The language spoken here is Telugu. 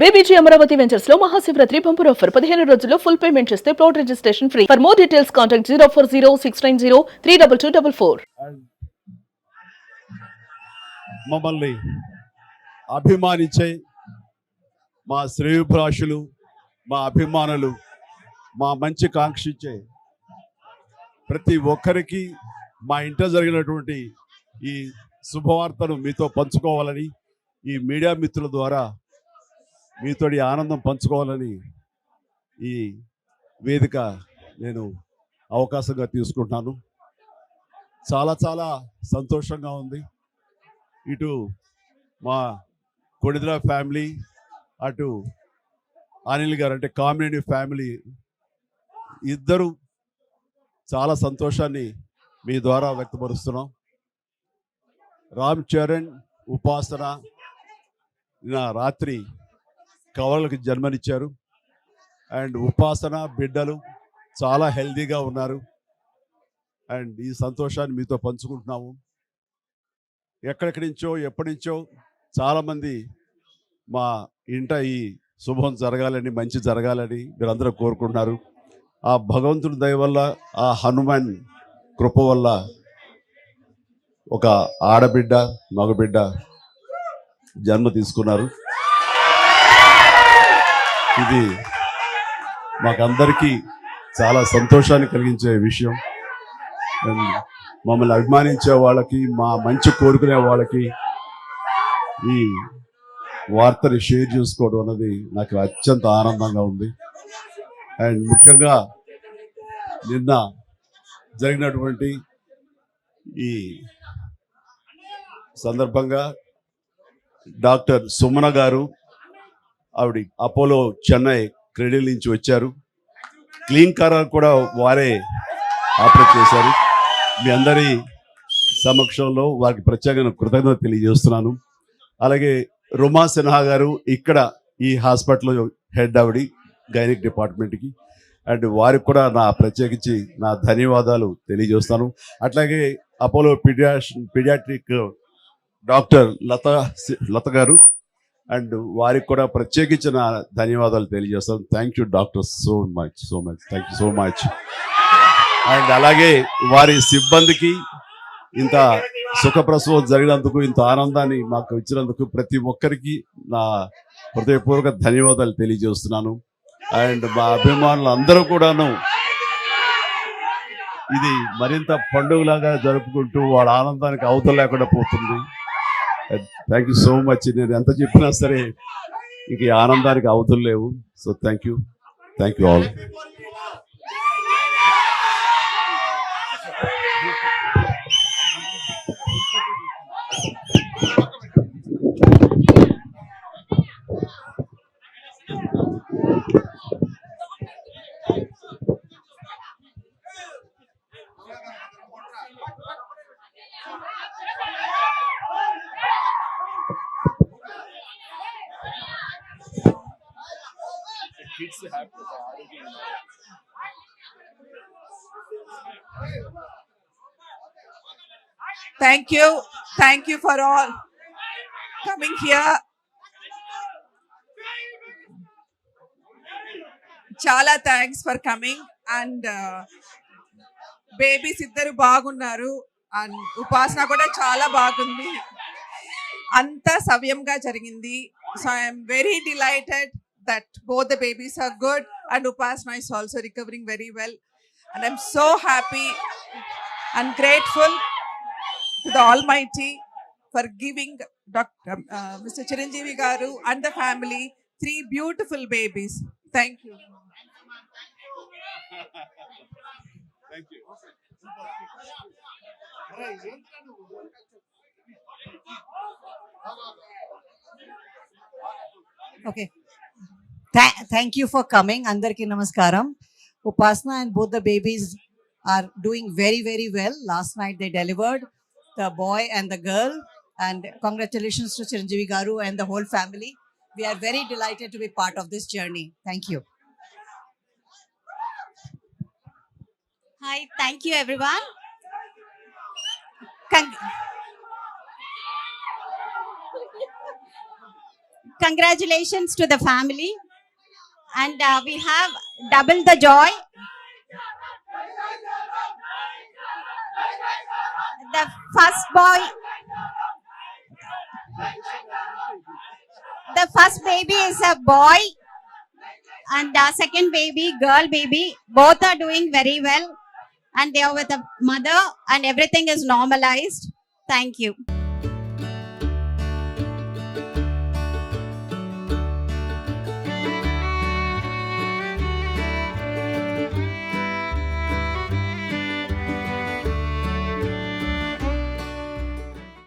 బీబీజీ అమరావతి వెంచర్స్ లో మహాశివరాత్రి బంపర్ ఆఫర్ 15 రోజుల్లో ఫుల్ పేమెంట్ చేస్తే plot registration free. For more details contact 04069032244. And మమ్మల్ని అభిమానించే మా శ్రేయోభిలాషులు, మా అభిమానులు, మా మంచి కాంక్షించే ప్రతి ఒక్కరికి మా ఇంట జరిగినటువంటి ఈ శుభవార్తను మీతో పంచుకోవాలని, ఈ మీడియా మిత్రుల ద్వారా మీతోటి ఆనందం పంచుకోవాలని ఈ వేదిక నేను అవకాశంగా తీసుకుంటున్నాను. చాలా చాలా సంతోషంగా ఉంది. ఇటు మా కొణిదెల ఫ్యామిలీ, అటు అనిల్ గారు అంటే కామినేని ఫ్యామిలీ ఇద్దరు చాలా సంతోషాన్ని మీ ద్వారా వ్యక్తపరుస్తున్నాం. రామ్ చరణ్, ఉపాసన నిన్న రాత్రి కవలలకు జన్మనిచ్చారు. అండ్ ఉపాసన బిడ్డలు చాలా హెల్దీగా ఉన్నారు. అండ్ ఈ సంతోషాన్ని మీతో పంచుకుంటున్నాము. ఎక్కడెక్కడి నుంచో ఎప్పటి నుంచో చాలామంది మా ఇంట ఈ శుభం జరగాలని, మంచి జరగాలని మీరందరూ కోరుకుంటున్నారు. ఆ భగవంతుడి దయ వల్ల, ఆ హనుమాన్ కృప వల్ల ఒక ఆడబిడ్డ, మగబిడ్డ జన్మ తీసుకున్నారు. ఇది మాకందరికీ చాలా సంతోషాన్ని కలిగించే విషయం. మమ్మల్ని అభిమానించే వాళ్ళకి, మా మంచి కోరుకునే వాళ్ళకి ఈ వార్తని షేర్ చేసుకోవడం అన్నది నాకు అత్యంత ఆనందంగా ఉంది. అండ్ ముఖ్యంగా నిన్న జరిగినటువంటి ఈ సందర్భంగా డాక్టర్ సుమన గారు, ఆవిడ అపోలో చెన్నై క్రెడిల్ నుంచి వచ్చారు. క్లీన్ కార్ కూడా వారే ఆపరేట్ చేశారు. మీ అందరి సమక్షంలో వారికి ప్రత్యేకంగా కృతజ్ఞత తెలియజేస్తున్నాను. అలాగే రుమా సిన్హా గారు ఇక్కడ ఈ హాస్పిటల్లో హెడ్ ఆవిడి గైనిక్ డిపార్ట్మెంట్కి, అండ్ వారికి కూడా నా ప్రత్యేకించి నా ధన్యవాదాలు తెలియజేస్తాను. అట్లాగే అపోలో పీడియాట్రిక్ డాక్టర్ లత గారు, అండ్ వారికి కూడా ప్రత్యేకించి నా ధన్యవాదాలు తెలియజేస్తాను. Thank you doctor, so much thank you so much. And అలాగే వారి సిబ్బందికి ఇంత సుఖప్రసవం జరిగినందుకు, ఇంత ఆనందాన్ని మాకు ఇచ్చినందుకు ప్రతి ఒక్కరికి నా హృదయపూర్వక ధన్యవాదాలు తెలియజేస్తున్నాను. అండ్ మా అభిమానులు అందరూ కూడాను ఇది మరింత పండుగలాగా జరుపుకుంటూ వాళ్ళ ఆనందానికి అవతల లేకుండా పోతుంది. Thank you so much. నేను ఎంత చెప్పినా సరే ఇంక ఈ ఆనందానికి అవతలు లేవు. So thank you all. Thank you for all coming here. Chala thanks for coming. And babies iddaru baagunnaru and upasana kuda chala baagundi. Anta savyamga jarigindi. So I am very delighted that both the babies are good and Upasana is also recovering very well. And I'm so happy and grateful to the Almighty for giving Mr. Chiranjeevi Garu and the family 3 beautiful babies. Thank you. Thank you. Okay. Thank you for coming. Andarki namaskaram. Upasana and both the babies are doing very, very well. Last night they delivered the boy and the girl. And congratulations to Chiranjeevi Garu and the whole family. We are very delighted to be part of this journey. Thank you. Hi, thank you everyone. congratulations to the family, and we have double the joy. The first boy, the first baby is a boy, and the second baby, girl baby. Both are doing very well, and they are with a mother, and everything is normalized. Thank you.